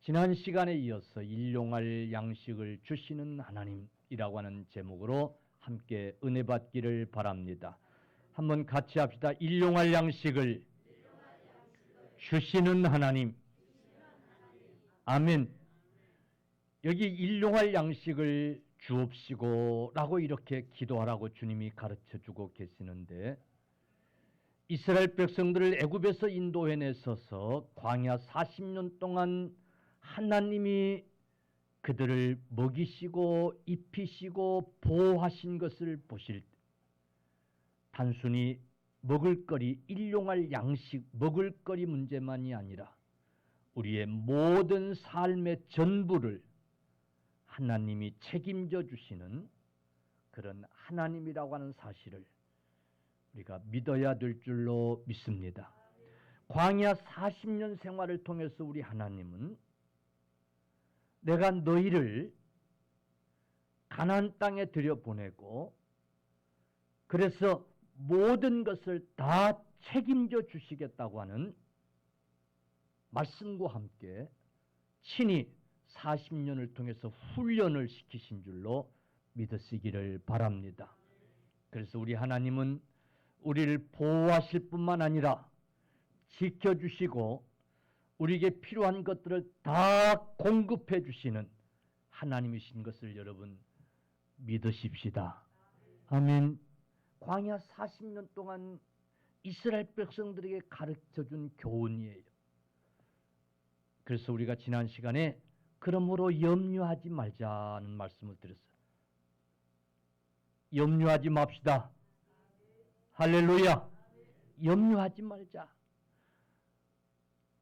지난 시간에 이어서 일용할 양식을 주시는 하나님이라고 하는 제목으로 함께 은혜 받기를 바랍니다. 한번 같이 합시다. 일용할 양식을 주시는 하나님. 아멘. 여기 일용할 양식을 주옵시고 라고 이렇게 기도하라고 주님이 가르쳐주고 계시는데, 이스라엘 백성들을 애굽에서 인도해내서서 광야 40년 동안 하나님이 그들을 먹이시고 입히시고 보호하신 것을 보실 때, 단순히 먹을거리, 일용할 양식, 먹을거리 문제만이 아니라 우리의 모든 삶의 전부를 하나님이 책임져 주시는 그런 하나님이라고 하는 사실을 우리가 믿어야 될 줄로 믿습니다. 광야 40년 생활을 통해서 우리 하나님은 내가 너희를 가나안 땅에 들여보내고 그래서 모든 것을 다 책임져 주시겠다고 하는 말씀과 함께 친히 40년을 통해서 훈련을 시키신 줄로 믿으시기를 바랍니다. 그래서 우리 하나님은 우리를 보호하실 뿐만 아니라 지켜주시고 우리에게 필요한 것들을 다 공급해 주시는 하나님이신 것을 여러분 믿으십시다. 아멘. 광야 40년 동안 이스라엘 백성들에게 가르쳐준 교훈이에요. 그래서 우리가 지난 시간에 그러므로 염려하지 말자는 말씀을 드렸어요. 염려하지 맙시다. 할렐루야. 염려하지 말자.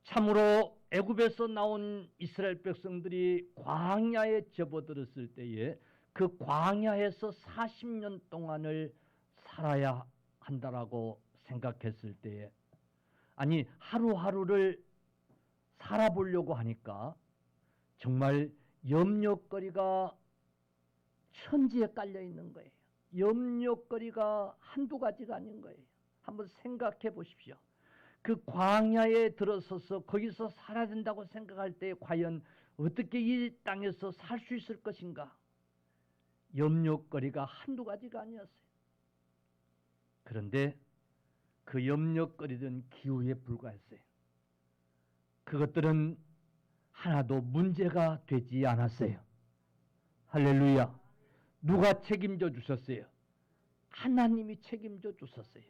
참으로 애굽에서 나온 이스라엘 백성들이 광야에 접어들었을 때에 그 광야에서 40년 동안을 살아야 한다라고 생각했을 때에, 아니 하루하루를 살아보려고 하니까 정말 염려거리가 천지에 깔려 있는 거예요. 염려거리가 한두 가지가 아닌 거예요. 한번 생각해 보십시오. 그 광야에 들어서서 거기서 살아야 된다고 생각할 때 과연 어떻게 이 땅에서 살 수 있을 것인가? 염려거리가 한두 가지가 아니었어요. 그런데 그 염려거리는 기후에 불과했어요. 그것들은 하나도 문제가 되지 않았어요. 할렐루야. 누가 책임져 주셨어요? 하나님이 책임져 주셨어요.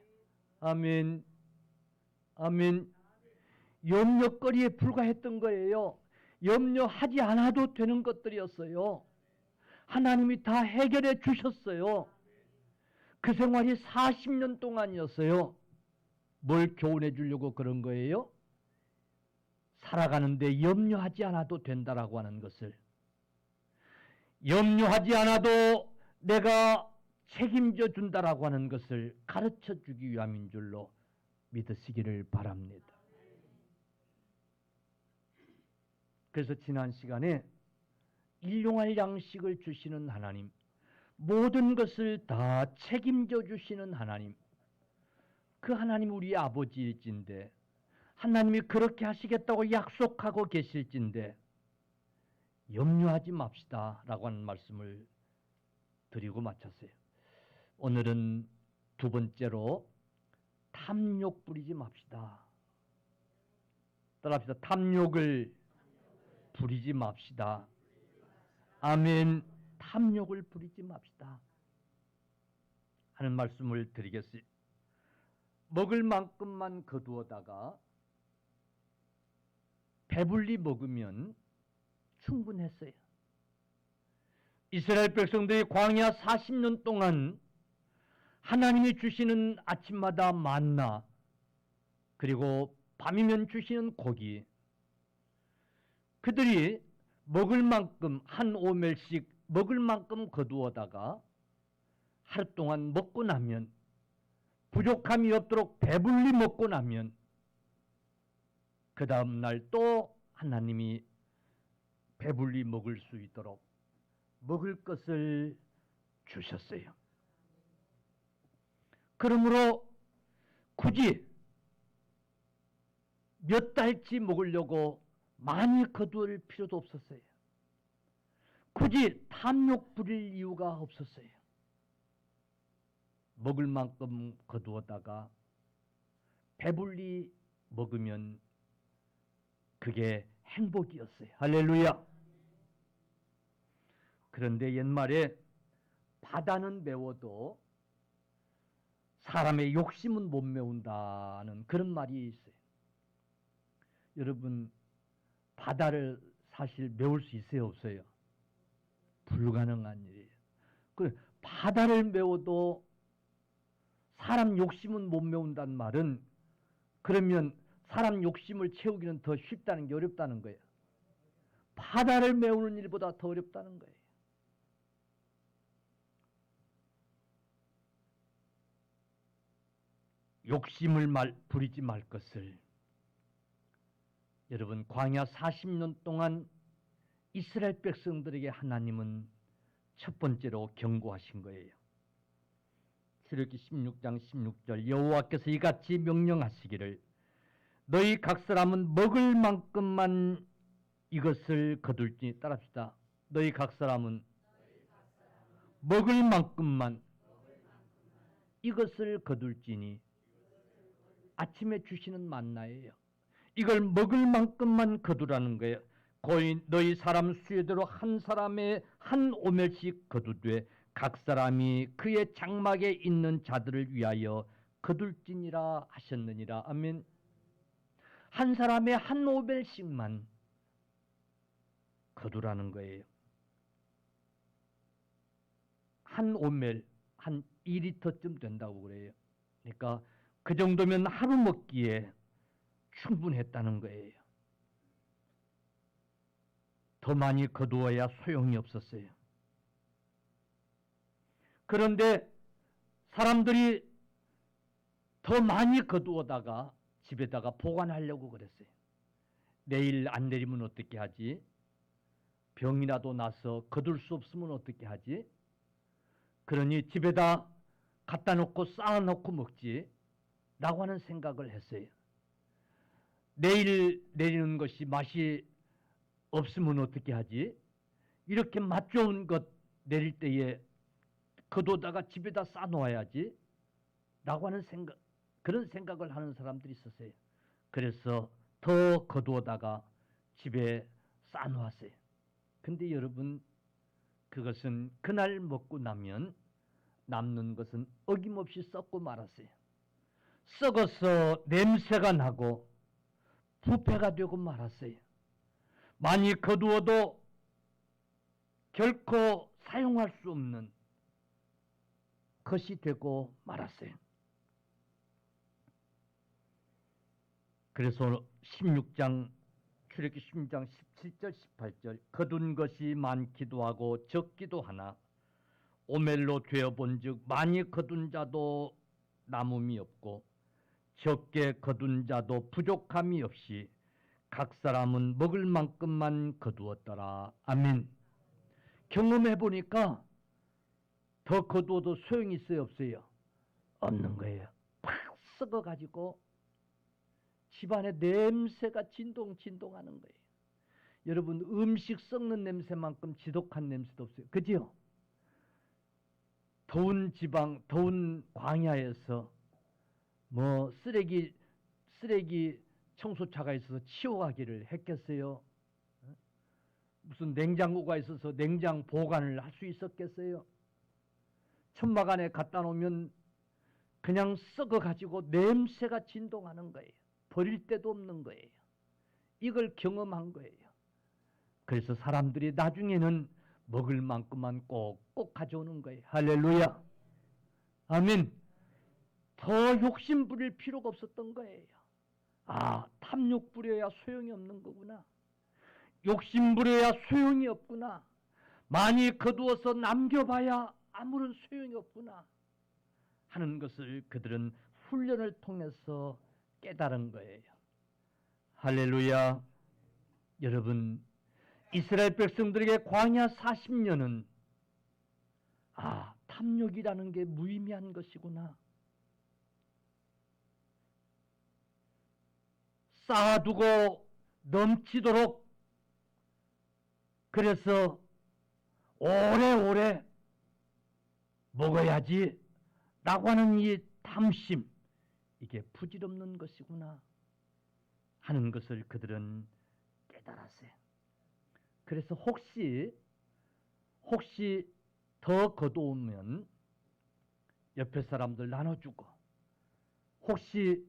아멘. 아멘. 염려거리에 불과했던 거예요. 염려하지 않아도 되는 것들이었어요. 하나님이 다 해결해 주셨어요. 그 생활이 40년 동안이었어요. 뭘 교훈해 주려고 그런 거예요? 살아가는데 염려하지 않아도 된다라고 하는 것을, 염려하지 않아도 내가 책임져 준다라고 하는 것을 가르쳐 주기 위함인 줄로 믿으시기를 바랍니다. 그래서 지난 시간에 일용할 양식을 주시는 하나님, 모든 것을 다 책임져 주시는 하나님, 그 하나님 우리 아버지일진데, 하나님이 그렇게 하시겠다고 약속하고 계실진데 염려하지 맙시다 라고 하는 말씀을 드리고 마쳤어요. 오늘은 두 번째로 탐욕 부리지 맙시다. 따라합시다. 탐욕을 부리지 맙시다. 아멘. 탐욕을 부리지 맙시다 하는 말씀을 드리겠어요. 먹을 만큼만 거두어다가 배불리 먹으면 충분했어요. 이스라엘 백성들이 광야 40년 동안 하나님이 주시는 아침마다 만나, 그리고 밤이면 주시는 고기, 그들이 먹을 만큼 한 오멜씩 먹을 만큼 거두어다가 하루 동안 먹고 나면, 부족함이 없도록 배불리 먹고 나면 그 다음 날 또 하나님이 배불리 먹을 수 있도록 먹을 것을 주셨어요. 그러므로 굳이 몇 달치 먹으려고 많이 거두을 필요도 없었어요. 굳이 탐욕 부릴 이유가 없었어요. 먹을 만큼 거두었다가 배불리 먹으면 그게 행복이었어요. 할렐루야. 그런데 옛말에 바다는 메워도 사람의 욕심은 못 메운다는 그런 말이 있어요. 여러분, 바다를 사실 메울 수 있어요, 없어요? 불가능한 일이에요. 바다를 메워도 사람 욕심은 못 메운다는 말은, 그러면 사람 욕심을 채우기는 더 쉽다는 게 어렵다는 거예요. 바다를 메우는 일보다 더 어렵다는 거예요. 욕심을 부리지 말 것을. 여러분, 광야 40년 동안 이스라엘 백성들에게 하나님은 첫 번째로 경고하신 거예요. 출애굽기 16장 16절, 여호와께서 이같이 명령하시기를 너희 각 사람은 먹을 만큼만 이것을 거둘지니, 따라합시다. 너희 각 사람은 먹을 만큼만 이것을 거둘지니, 아침에 주시는 만나예요. 이걸 먹을 만큼만 거두라는 거예요. 고인 너희 사람 수요대로 한 사람의 한 오멜씩 거두되 각 사람이 그의 장막에 있는 자들을 위하여 거둘지니라 하셨느니라. 아멘. 한 사람의 한 오멜씩만 거두라는 거예요. 한 오멜, 한 2리터쯤 된다고 그래요. 그러니까 그 정도면 하루 먹기에 충분했다는 거예요. 더 많이 거두어야 소용이 없었어요. 그런데 사람들이 더 많이 거두어다가 집에다가 보관하려고 그랬어요. 내일 안 내리면 어떻게 하지? 병이라도 나서 거둘 수 없으면 어떻게 하지? 그러니 집에다 갖다 놓고 쌓아놓고 먹지 라고 하는 생각을 했어요. 내일 내리는 것이 맛이 없으면 어떻게 하지? 이렇게 맛 좋은 것 내릴 때에 거두다가 집에다 쌓아놓아야지 라고 하는 생각, 그런 생각을 하는 사람들이 있었어요. 그래서 더 거두어다가 집에 쌓아놓았어요. 근데 여러분, 그것은 그날 먹고 나면 남는 것은 어김없이 썩고 말았어요. 썩어서 냄새가 나고 부패가 되고 말았어요. 많이 거두어도 결코 사용할 수 없는 것이 되고 말았어요. 그래서 16장 출애굽기 16장 17절 18절 거둔 것이 많기도 하고 적기도 하나 오멜로 되어본즉 많이 거둔 자도 남음이 없고 적게 거둔 자도 부족함이 없이 각 사람은 먹을 만큼만 거두었더라. 아멘. 경험해 보니까 더 거두어도 소용이 있어요, 없어요? 없는 거예요. 팍 썩어가지고 집안에 냄새가 진동하는 거예요. 여러분, 음식 썩는 냄새만큼 지독한 냄새도 없어요. 그죠? 더운 지방, 더운 광야에서 뭐 쓰레기 청소차가 있어서 치워가기를 했겠어요? 무슨 냉장고가 있어서 냉장 보관을 할 수 있었겠어요? 천막 안에 갖다 놓으면 그냥 썩어가지고 냄새가 진동하는 거예요. 버릴 데도 없는 거예요. 이걸 경험한 거예요. 그래서 사람들이 나중에는 먹을 만큼만 꼭꼭 가져오는 거예요. 할렐루야. 아멘. 더 욕심 부릴 필요가 없었던 거예요. 아, 탐욕 부려야 소용이 없는 거구나. 욕심 부려야 소용이 없구나. 많이 거두어서 남겨봐야 아무런 소용이 없구나 하는 것을 그들은 훈련을 통해서 깨달은 거예요. 할렐루야. 여러분, 이스라엘 백성들에게 광야 40년은 탐욕이라는 게 무의미한 것이구나. 쌓아두고 넘치도록, 그래서 오래오래 먹어야지 라고 하는 이 탐심, 이게 부질없는 것이구나 하는 것을 그들은 깨달았어요. 그래서 혹시 더 거두면 옆에 사람들 나눠주고, 혹시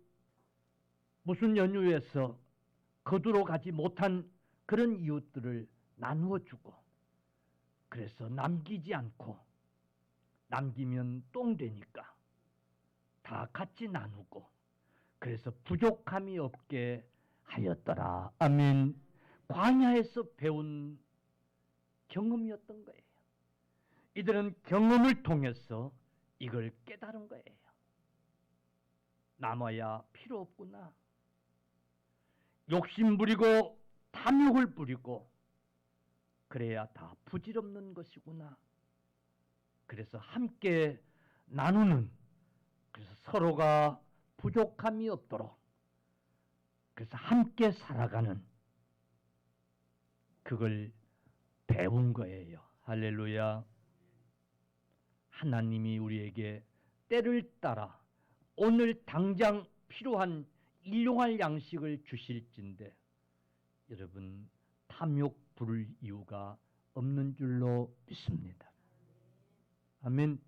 무슨 연유에서 거두러 가지 못한 그런 이웃들을 나누어주고, 그래서 남기지 않고, 남기면 똥 되니까 다 같이 나누고, 그래서 부족함이 없게 하였더라. 아멘. 광야에서 배운 경험이었던 거예요. 이들은 경험을 통해서 이걸 깨달은 거예요. 남아야 필요 없구나. 욕심 부리고 탐욕을 부리고 그래야 다 부질없는 것이구나. 그래서 함께 나누는, 그래서 서로가 부족함이 없도록, 그래서 함께 살아가는, 그걸 배운 거예요. 할렐루야. 하나님이 우리에게 때를 따라 오늘 당장 필요한 일용할 양식을 주실진데, 여러분 탐욕 부를 이유가 없는 줄로 믿습니다. 아멘.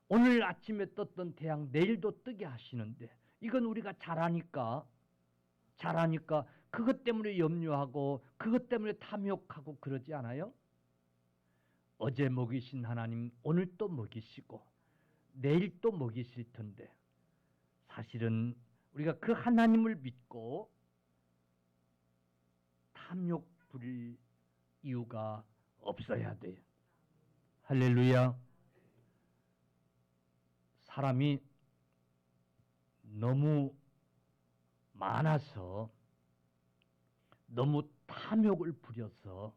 오늘 아침에 떴던 태양 내일도 뜨게 하시는데, 이건 우리가 잘하니까 그것 때문에 염려하고 그것 때문에 탐욕하고 그러지 않아요? 어제 먹이신 하나님 오늘 또 먹이시고 내일 또 먹이실 텐데, 사실은 우리가 그 하나님을 믿고 탐욕 부릴 이유가 없어야 돼요. 할렐루야. 사람이 너무 많아서, 너무 탐욕을 부려서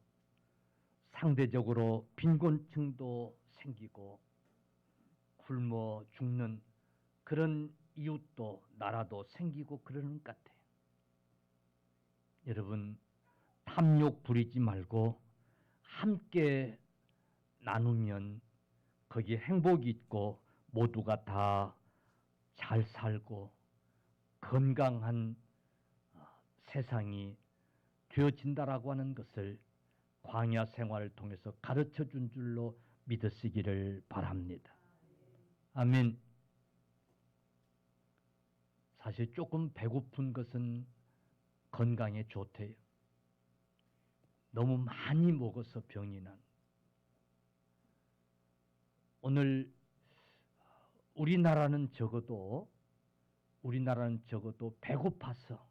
상대적으로 빈곤층도 생기고 굶어 죽는 그런 이웃도 나라도 생기고 그러는 것 같아요. 여러분 탐욕 부리지 말고 함께 나누면 거기에 행복이 있고 모두가 다 잘 살고 건강한 세상이 되어진다라고 하는 것을 광야 생활을 통해서 가르쳐 준 줄로 믿으시기를 바랍니다. 아멘. 사실 조금 배고픈 것은 건강에 좋대요. 너무 많이 먹어서 병이 난. 오늘 우리나라는 적어도 배고파서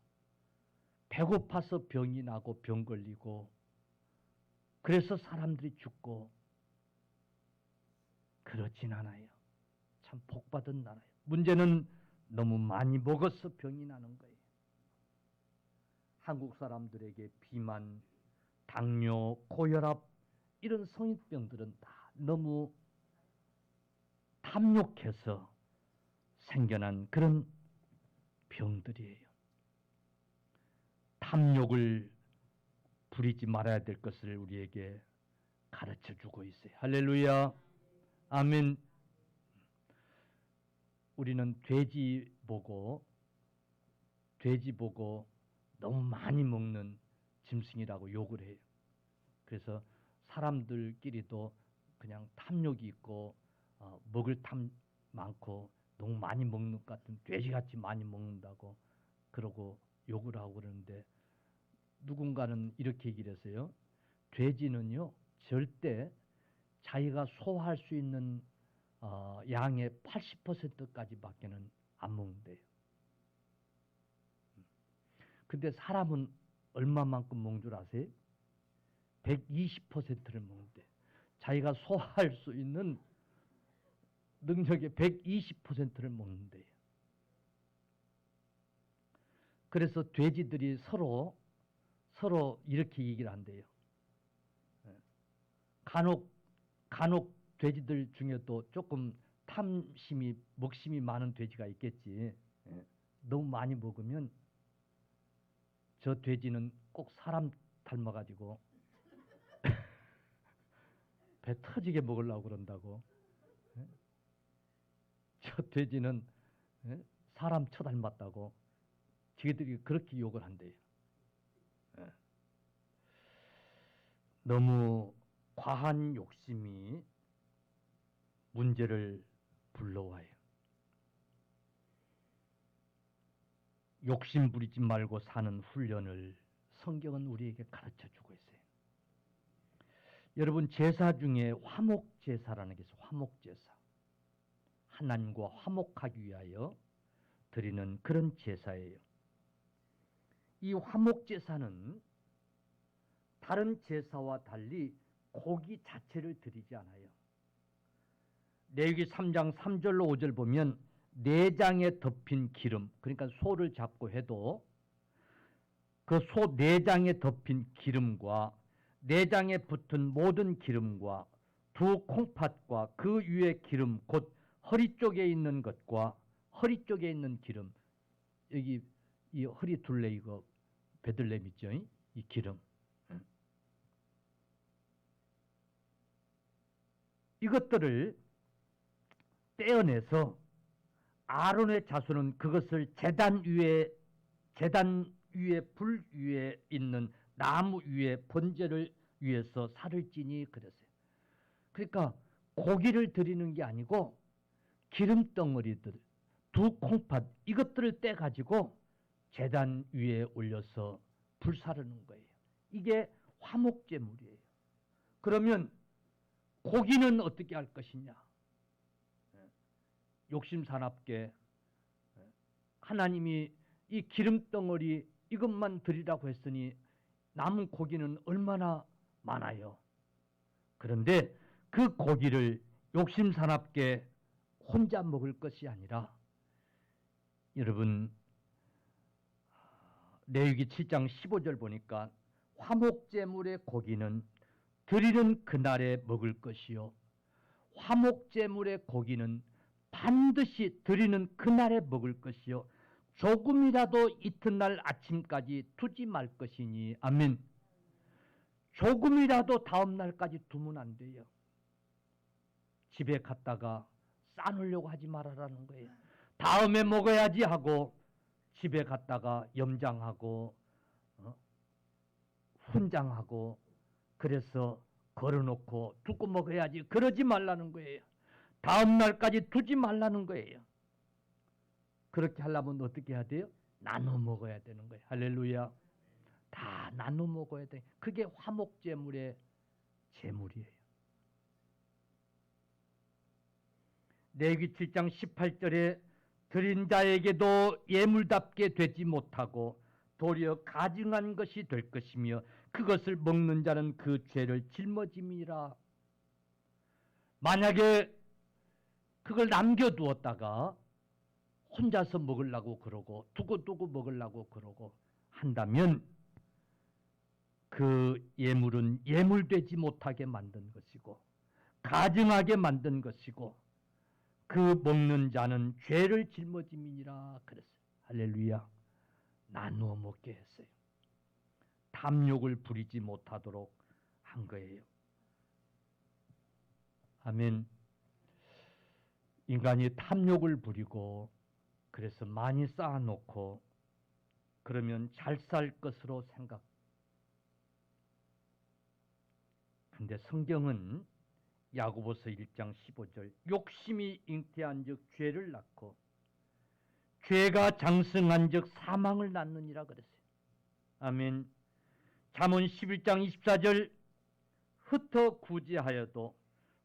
병이 나고 병 걸리고, 그래서 사람들이 죽고 그렇진 않아요. 참 복받은 나라예요. 문제는 너무 많이 먹어서 병이 나는 거예요. 한국 사람들에게 비만, 당뇨, 고혈압 이런 성인병들은 다 너무 탐욕해서 생겨난 그런 병들이에요. 탐욕을 부리지 말아야 될 것을 우리에게 가르쳐 주고 있어요. 할렐루야. 아멘. 우리는 돼지 보고 너무 많이 먹는 짐승이라고 욕을 해요. 그래서 사람들끼리도 그냥 탐욕이 있고 먹을 탐 많고 너무 많이 먹는 것 같은, 돼지같이 많이 먹는다고 그러고 욕을 하고 그러는데, 누군가는 이렇게 얘기를 했어요. 돼지는요 절대 자기가 소화할 수 있는 양의 80%까지밖에는 안 먹는데요. 근데 사람은 얼마만큼 먹는 줄 아세요? 120%를 먹는데, 자기가 소화할 수 있는 능력의 120%를 먹는데요. 그래서 돼지들이 서로 이렇게 얘기를 한대요. 간혹 돼지들 중에도 조금 먹심이 많은 돼지가 있겠지. 너무 많이 먹으면 저 돼지는 꼭 사람 닮아가지고 배 터지게 먹으려고 그런다고. 예? 저 돼지는 예? 사람 쳐닮았다고 지들이 그렇게 욕을 한대요. 예. 너무 과한 욕심이 문제를 불러와요. 욕심 부리지 말고 사는 훈련을 성경은 우리에게 가르쳐 주고 있어요. 여러분, 제사 중에 화목제사라는 게 있어요. 화목제사. 하나님과 화목하기 위하여 드리는 그런 제사예요. 이 화목제사는 다른 제사와 달리 고기 자체를 드리지 않아요. 레위기 3장 3절로 5절 보면 내장에 덮인 기름, 그러니까 소를 잡고 해도 그 소 내장에 덮인 기름과 내장에 붙은 모든 기름과 두 콩팥과 그 위에 기름, 곧 허리 쪽에 있는 것과 허리 쪽에 있는 기름, 여기 이 허리 둘레 이거 베들렘 있죠? 이 기름. 이것들을 떼어내서 아론의 자손은 그것을 제단 위에 불 위에 있는 나무 위에 번제를 위해서 살을 찌니 그랬어요. 그러니까 고기를 드리는 게 아니고 기름덩어리들, 두 콩팥 이것들을 떼가지고 제단 위에 올려서 불사르는 거예요. 이게 화목제물이에요. 그러면 고기는 어떻게 할 것이냐? 욕심사납게 하나님이 이 기름덩어리 이것만 드리라고 했으니 남은 고기는 얼마나 많아요. 그런데 그 고기를 욕심사납게 혼자 먹을 것이 아니라 여러분 레위기 7장 15절 보니까 화목제물의 고기는 드리는 그날에 먹을 것이요 화목제물의 고기는 반드시 드리는 그날에 먹을 것이요 조금이라도 이튿날 아침까지 두지 말 것이니 아멘. 조금이라도 다음 날까지 두면 안 돼요. 집에 갔다가 싸놓으려고 하지 말아라는 거예요. 다음에 먹어야지 하고 집에 갔다가 염장하고 훈장하고 그래서 걸어놓고 두고 먹어야지 그러지 말라는 거예요. 다음 날까지 두지 말라는 거예요. 그렇게 하려면 어떻게 해야 돼요? 나눠 먹어야 되는 거예요. 할렐루야. 다 나눠 먹어야 돼. 그게 화목제물의 제물이에요. 레위기 7장 18절에 드린 자에게도 예물답게 되지 못하고 도리어 가증한 것이 될 것이며 그것을 먹는 자는 그 죄를 짊어짐이라. 만약에 그걸 남겨두었다가 혼자서 먹으려고 그러고 두고 먹으려고 그러고 한다면 그 예물은 예물되지 못하게 만든 것이고 가증하게 만든 것이고 그 먹는 자는 죄를 짊어짐이니라 그랬어요. 할렐루야. 나누어 먹게 했어요. 탐욕을 부리지 못하도록 한 거예요. 아멘. 인간이 탐욕을 부리고 그래서 많이 쌓아놓고 그러면 잘 살 것으로 생각. 근데 성경은 야고보서 1장 15절 욕심이 잉태한 즉 죄를 낳고 죄가 장성한 즉 사망을 낳느니라 그랬어요. 아멘. 잠언 11장 24절 흩어 구제하여도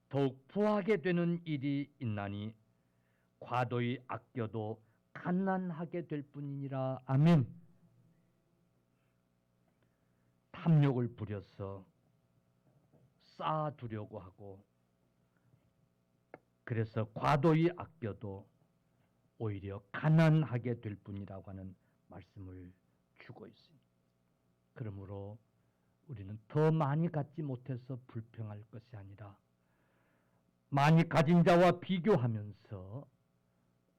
더욱 부하게 되는 일이 있나니 과도히 아껴도 갓난하게 될 뿐이니라. 아멘. 탐욕을 부려서 쌓아두려고 하고 그래서 과도히 아껴도 오히려 가난하게 될 뿐이라고 하는 말씀을 주고 있습니다. 그러므로 우리는 더 많이 갖지 못해서 불평할 것이 아니라 많이 가진 자와 비교하면서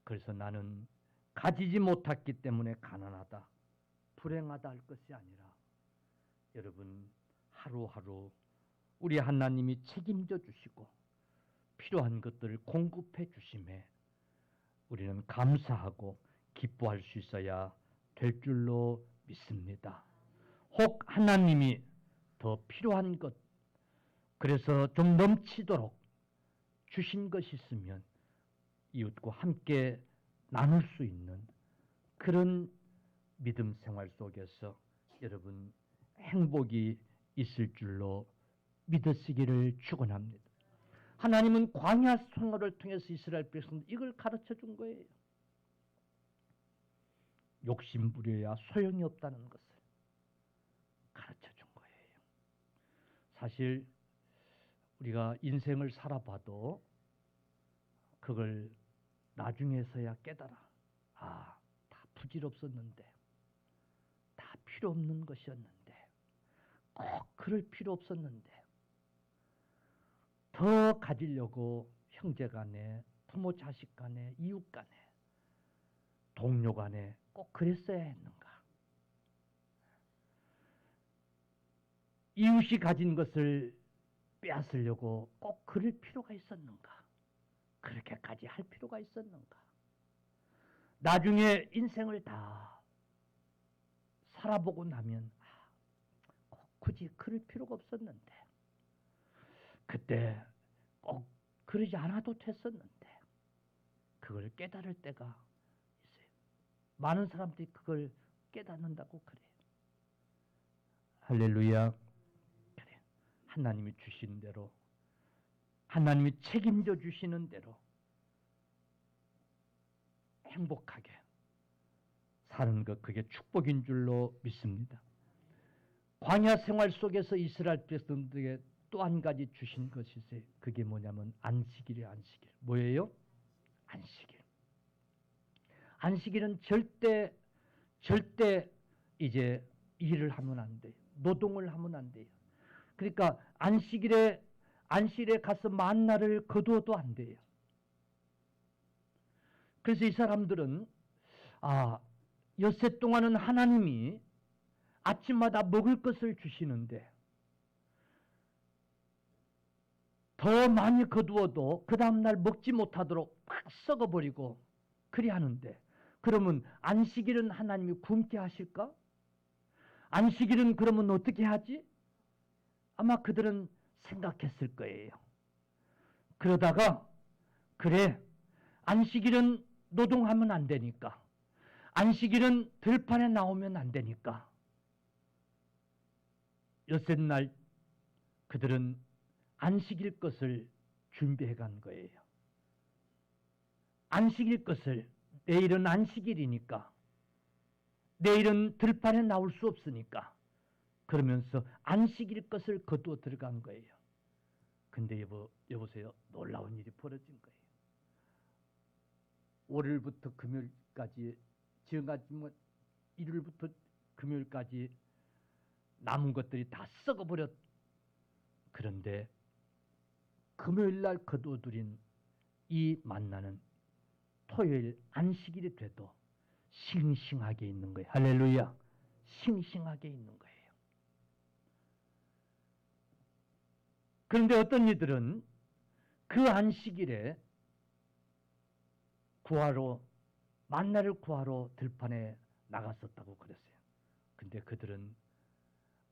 그래서 나는 가지지 못했기 때문에 가난하다, 불행하다 할 것이 아니라 여러분 하루하루 우리 하나님이 책임져 주시고 필요한 것들을 공급해 주심에 우리는 감사하고 기뻐할 수 있어야 될 줄로 믿습니다. 혹 하나님이 더 필요한 것, 그래서 좀 넘치도록 주신 것이 있으면 이웃과 함께 나눌 수 있는 그런 믿음 생활 속에서 여러분 행복이 있을 줄로 믿으시기를 축원합니다. 하나님은 광야 생활을 통해서 이스라엘 백성들 이걸 가르쳐 준 거예요. 욕심 부려야 소용이 없다는 것을 가르쳐 준 거예요. 사실 우리가 인생을 살아봐도 그걸 나중에서야 깨달아. 아, 다 부질없었는데, 다 필요 없는 것이었는데, 꼭 그럴 필요 없었는데, 더 가지려고 형제 간에, 부모 자식 간에, 이웃 간에, 동료 간에 꼭 그랬어야 했는가? 이웃이 가진 것을 빼앗으려고 꼭 그럴 필요가 있었는가? 그렇게까지 할 필요가 있었는가? 나중에 인생을 다 살아보고 나면 꼭 굳이 그럴 필요가 없었는데 그때 꼭 그러지 않아도 됐었는데 그걸 깨달을 때가 있어요. 많은 사람들이 그걸 깨닫는다고 그래요. 할렐루야. 그래. 하나님이 주신 대로 하나님이 책임져 주시는 대로 행복하게 사는 것, 그게 축복인 줄로 믿습니다. 광야 생활 속에서 이스라엘 백성들에게 또 한 가지 주신 것이 있어요. 그게 뭐냐면 안식일이에요. 안식일. 뭐예요? 안식일. 안식일은 절대 이제 일을 하면 안 돼요. 노동을 하면 안 돼요. 그러니까 안식일에 가서 만나를 거두어도 안 돼요. 그래서 이 사람들은 엿새 동안은 하나님이 아침마다 먹을 것을 주시는데 더 많이 거두어도 그 다음날 먹지 못하도록 막 썩어버리고 그리 하는데 그러면 안식일은 하나님이 굶게 하실까? 안식일은 그러면 어떻게 하지? 아마 그들은 생각했을 거예요. 그러다가 그래, 안식일은 노동하면 안 되니까, 안식일은 들판에 나오면 안 되니까 엿새 날 그들은 안식일 것을 준비해 간 거예요. 안식일 것을, 내일은 안식일이니까, 내일은 들판에 나올 수 없으니까 그러면서 안식일 것을 거두어 들어간 거예요. 근데 여보세요. 놀라운 일이 벌어진 거예요. 월요일부터 금요일까지, 지금까지 일요일부터 금요일까지 남은 것들이 다 썩어버렸. 그런데 금요일날 거두어들인 이 만나는 토요일 안식일이 돼도 싱싱하게 있는 거예요. 할렐루야. 싱싱하게 있는 거예요. 그런데 어떤 이들은 그 안식일에 만나를 구하러 들판에 나갔었다고 그랬어요. 근데 그들은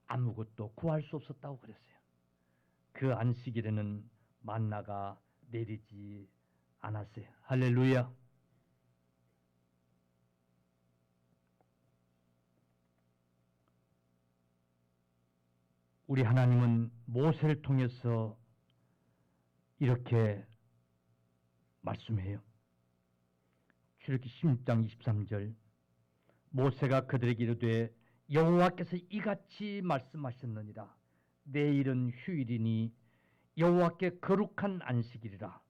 아무것도 구할 수 없었다고 그랬어요. 그 안식일에는 만나가 내리지 않았어요. 할렐루야. 우리 하나님은 모세를 통해서 이렇게 말씀해요. 출애굽기 16장 23절 모세가 그들에게 이르되 여호와께서 이같이 말씀하셨느니라. 내일은 휴일이니 여호와께 거룩한 안식일이라.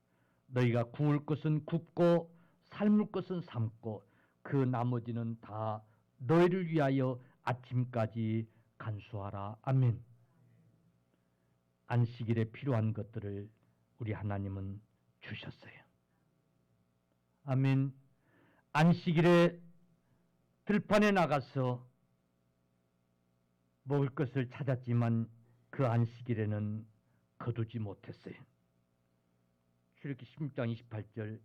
너희가 구울 것은 굽고 삶을 것은 삶고 그 나머지는 다 너희를 위하여 아침까지 간수하라. 아멘. 안식일에 필요한 것들을 우리 하나님은 주셨어요. 아멘. 안식일에 들판에 나가서 먹을 것을 찾았지만 그 안식일에는 거두지 못했어요. 출애굽기 16장 28절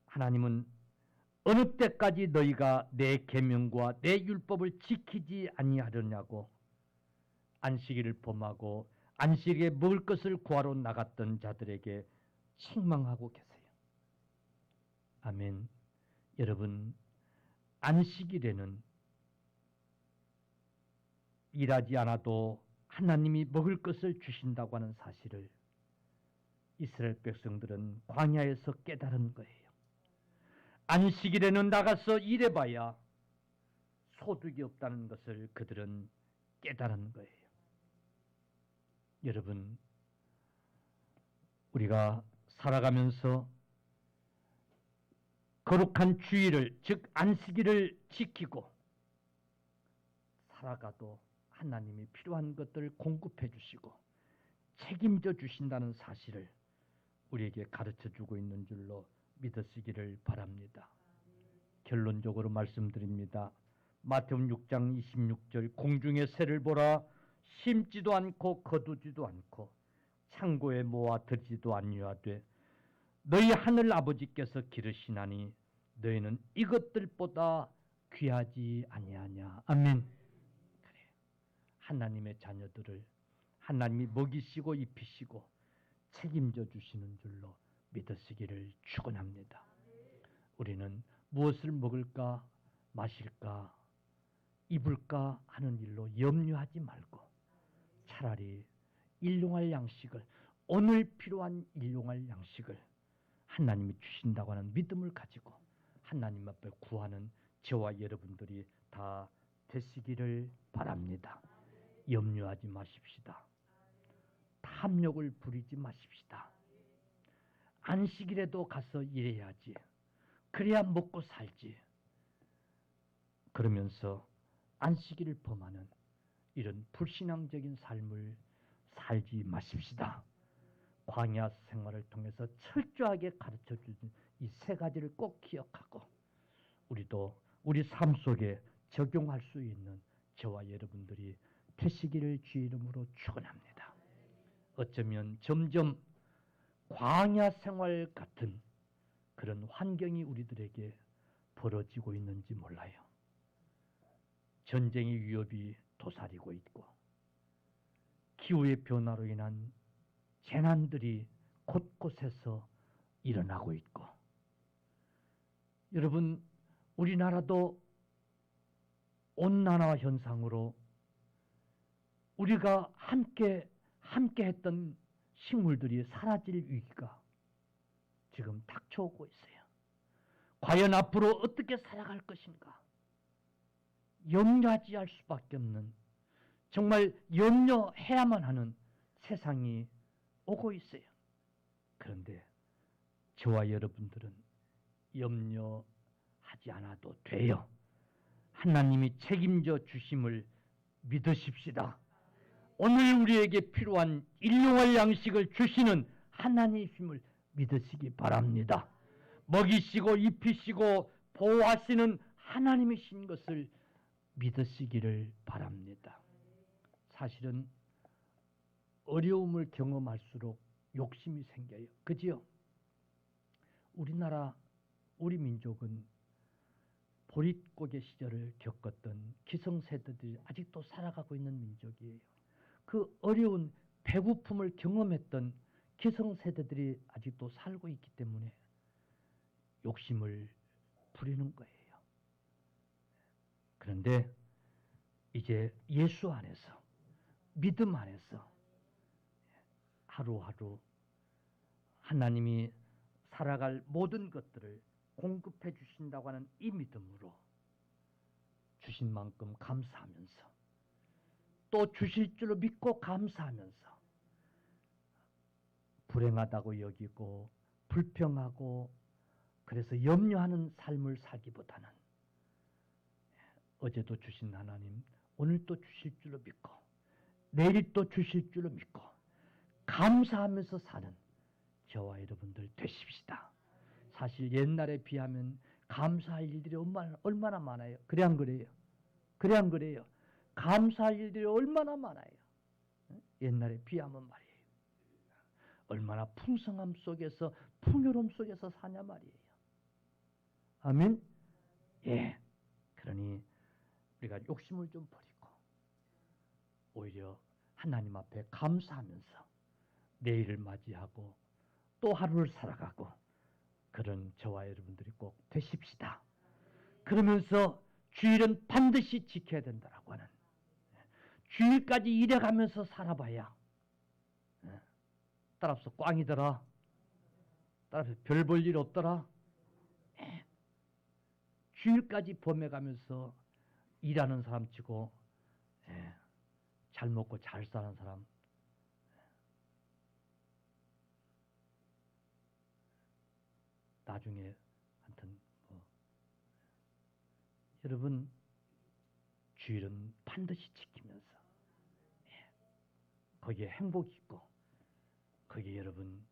하나님은 어느 때까지 너희가 내 계명과 내 율법을 지키지 아니하려냐고 안식일을 범하고 안식일에 먹을 것을 구하러 나갔던 자들에게 책망하고 계세요. 아멘. 여러분, 안식일에는 일하지 않아도 하나님이 먹을 것을 주신다고 하는 사실을 이스라엘 백성들은 광야에서 깨달은 거예요. 안식일에는 나가서 일해봐야 소득이 없다는 것을 그들은 깨달은 거예요. 여러분, 우리가 살아가면서 거룩한 주일을, 즉 안식일을 지키고 살아가도 하나님이 필요한 것들을 공급해 주시고 책임져 주신다는 사실을 우리에게 가르쳐주고 있는 줄로 믿으시기를 바랍니다. 결론적으로 말씀드립니다. 마태복음 6장 26절 공중의 새를 보라 심지도 않고 거두지도 않고 창고에 모아 들지도 아니하되 너희 하늘 아버지께서 기르시나니 너희는 이것들보다 귀하지 아니하냐. 아멘. 그래. 하나님의 자녀들을 하나님이 먹이시고 입히시고 책임져 주시는 줄로 믿으시기를 축원합니다. 우리는 무엇을 먹을까 마실까 입을까 하는 일로 염려하지 말고 차라리 일용할 양식을 오늘 필요한 일용할 양식을 하나님이 주신다고 하는 믿음을 가지고 하나님 앞에 구하는 저와 여러분들이 다 되시기를 바랍니다. 염려하지 마십시다. 탐욕을 부리지 마십시다. 안식일에도 가서 일해야지. 그래야 먹고 살지. 그러면서 안식일을 범하는 이런 불신앙적인 삶을 살지 마십시다. 광야 생활을 통해서 철저하게 가르쳐준 이 세 가지를 꼭 기억하고 우리도 우리 삶 속에 적용할 수 있는 저와 여러분들이 되시기를 주의 이름으로 축원합니다. 어쩌면 점점 광야 생활 같은 그런 환경이 우리들에게 벌어지고 있는지 몰라요. 전쟁의 위협이 도사리고 있고 기후의 변화로 인한 재난들이 곳곳에서 일어나고 있고 여러분 우리나라도 온난화 현상으로 우리가 함께 했던 식물들이 사라질 위기가 지금 닥쳐오고 있어요. 과연 앞으로 어떻게 살아갈 것인가? 염려하지 할 수밖에 없는 정말 염려해야만 하는 세상이 오고 있어요. 그런데 저와 여러분들은 염려하지 않아도 돼요. 하나님이 책임져 주심을 믿으십시다. 오늘 우리에게 필요한 일용할 양식을 주시는 하나님이심을 믿으시기 바랍니다. 먹이시고 입히시고 보호하시는 하나님이신 것을 믿으시기를 바랍니다. 사실은 어려움을 경험할수록 욕심이 생겨요. 그지요? 우리나라, 우리 민족은 보릿고개 시절을 겪었던 기성세대들이 아직도 살아가고 있는 민족이에요. 그 어려운 배고픔을 경험했던 기성세대들이 아직도 살고 있기 때문에 욕심을 부리는 거예요. 그런데 이제 예수 안에서 믿음 안에서 하루하루 하나님이 살아갈 모든 것들을 공급해 주신다고 하는 이 믿음으로 주신 만큼 감사하면서 또 주실 줄로 믿고 감사하면서 불행하다고 여기고 불평하고 그래서 염려하는 삶을 살기보다는 어제도 주신 하나님 오늘 또 주실 줄로 믿고 내일 또 주실 줄로 믿고 감사하면서 사는 저와 여러분들 되십시다. 사실 옛날에 비하면 감사할 일들이 얼마나 많아요. 그래 안 그래요? 그래 안 그래요? 감사할 일들이 얼마나 많아요. 옛날에 비하면 말이에요. 얼마나 풍성함 속에서 풍요로움 속에서 사냐 말이에요. 아멘. 예. 그러니 우리가 욕심을 좀 버리고 오히려 하나님 앞에 감사하면서 내일을 맞이하고 또 하루를 살아가고 그런 저와 여러분들이 꼭 되십시다. 그러면서 주일은 반드시 지켜야 된다라고 하는, 주일까지 일해가면서 살아봐야, 따라서 꽝이더라, 따라서 별 볼 일 없더라. 주일까지 범해가면서 일하는 사람 치고 잘 먹고 잘 사는 사람, 나중에 하여튼 여러분 주일은 반드시 지키면서 거기에 행복 있고 거기에 여러분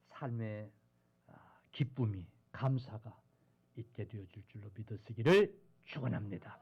삶의 기쁨이 감사가 있게 되어줄 줄로 믿으시기를 축원합니다.